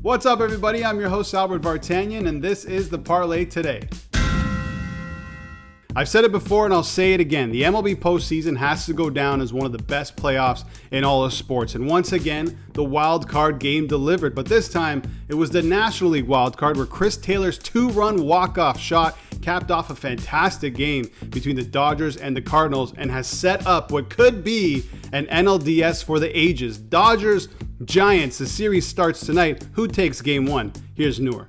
What's up, everybody? I'm your host, Albert Vartanian, and this is the Parleh Today. I've said it before and I'll say it again. The MLB postseason has to go down as one of the best playoffs in all of sports. And once again, the wild card game delivered. But this time, it was the National League wild card where Chris Taylor's two-run walk-off shot capped off a fantastic game between the Dodgers and the Cardinals and has set up what could be an NLDS for the ages. Dodgers, Giants, the series starts tonight. Who takes game one? Here's Noor.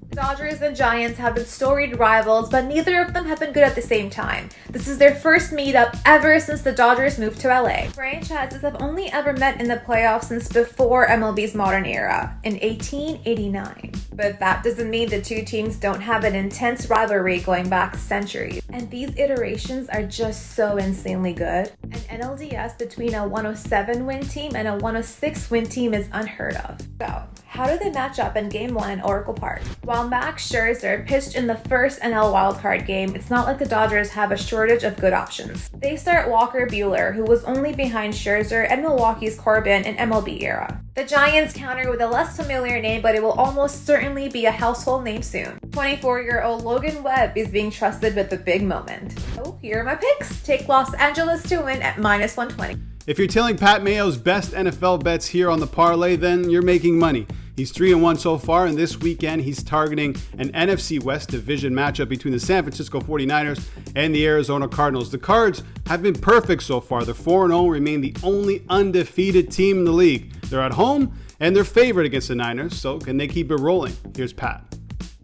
Dodgers and Giants have been storied rivals, but neither of them have been good at the same time. This is their first meetup ever since the Dodgers moved to LA. Franchises have only ever met in the playoffs since before MLB's modern era, in 1889. But that doesn't mean the two teams don't have an intense rivalry going back centuries. And these iterations are just so insanely good. An NLDS between a 107-win team and a 106-win team is unheard of. So, how do they match up in Game 1 in Oracle Park? While Max Scherzer pitched in the first NL wildcard game, it's not like the Dodgers have a shortage of good options. They start Walker Buehler, who was only behind Scherzer and Milwaukee's Corbin in MLB era. The Giants counter with a less familiar name, but it will almost certainly be a household name soon. 24-year-old Logan Webb is being trusted with the big moment. So here are my picks. Take Los Angeles to win at -120. If you're tailing Pat Mayo's best NFL bets here on the Parlay, then you're making money. He's 3-1 so far, and this weekend he's targeting an NFC West division matchup between the San Francisco 49ers and the Arizona Cardinals. The Cards have been perfect so far. They're 4-0, remain the only undefeated team in the league. They're at home, and they're favored against the Niners, so can they keep it rolling? Here's Pat.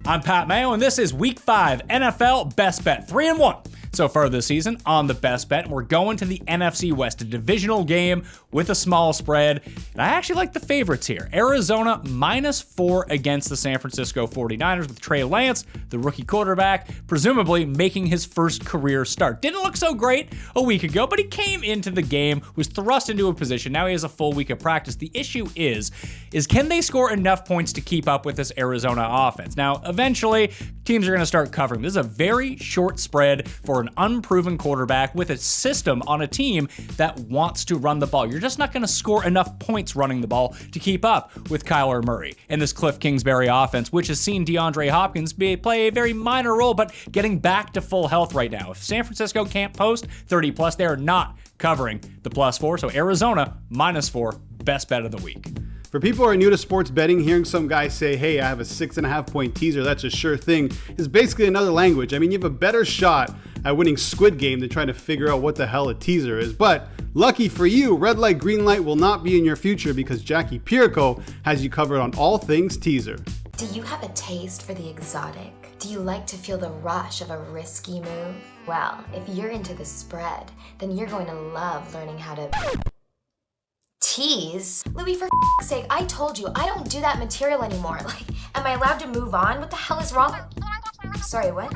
I'm Pat Mayo, and this is Week 5 NFL Best Bet. 3-1 so far this season on the Best Bet. We're going to the NFC West, a divisional game with a small spread. And I actually like the favorites here. Arizona -4 against the San Francisco 49ers with Trey Lance, the rookie quarterback, presumably making his first career start. Didn't look so great a week ago, but he came into the game, was thrust into a position. Now he has a full week of practice. The issue is can they score enough points to keep up with this Arizona offense? Now, eventually, teams are going to start covering. This is a very short spread for an unproven quarterback with a system on a team that wants to run the ball. You're just not going to score enough points running the ball to keep up with Kyler Murray and this Cliff Kingsbury offense, which has seen DeAndre Hopkins play a very minor role, but getting back to full health right now. If San Francisco can't post 30 plus, they are not covering the +4. So Arizona -4, best bet of the week. For people who are new to sports betting, hearing some guy say, hey, I have a 6.5-point teaser, that's a sure thing, is basically another language. I mean, you have a better shot at winning Squid Game than trying to figure out what the hell a teaser is. But lucky for you, red light, green light will not be in your future because Jackie Pirco has you covered on all things teaser. Do you have a taste for the exotic? Do you like to feel the rush of a risky move? Well, if you're into the spread, then you're going to love learning how to tease. Louis, for f***'s sake, I told you, I don't do that material anymore. Like, am I allowed to move on? What the hell is wrong? Sorry, what?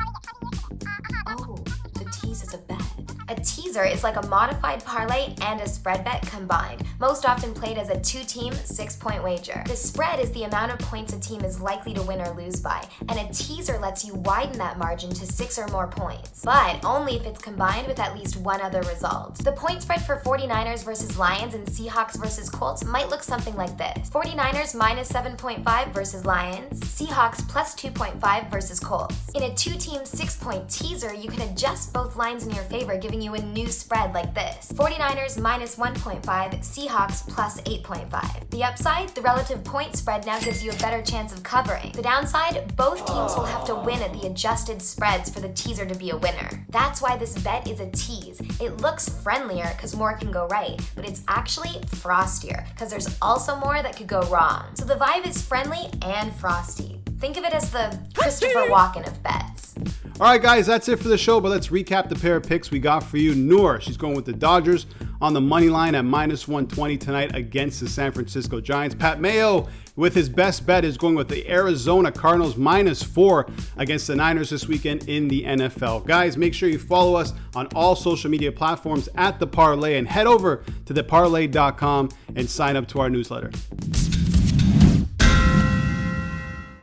Oh, the tease is a bet. A teaser is like a modified parlay and a spread bet combined, most often played as a two-team, 6-point wager. The spread is the amount of points a team is likely to win or lose by, and a teaser lets you widen that margin to 6 or more points, but only if it's combined with at least one other result. The point spread for 49ers versus Lions and Seahawks versus Colts might look something like this. 49ers -7.5 versus Lions, Seahawks +2.5 versus Colts. In a two-team, 6-point teaser, you can adjust both lines in your favor, giving you a new spread like this. 49ers -1.5, Seahawks +8.5. The upside, the relative point spread now gives you a better chance of covering. The downside, both teams will have to win at the adjusted spreads for the teaser to be a winner. That's why this bet is a tease. It looks friendlier because more can go right, but it's actually frostier because there's also more that could go wrong. So the vibe is friendly and frosty. Think of it as the Christopher Walken of bets. All right, guys, that's it for the show, but let's recap the pair of picks we got for you. Noor, she's going with the Dodgers on the money line at -120 tonight against the San Francisco Giants. Pat Mayo, with his best bet, is going with the Arizona Cardinals -4 against the Niners this weekend in the NFL. Guys, make sure you follow us on all social media platforms at The Parleh and head over to theparleh.com and sign up to our newsletter.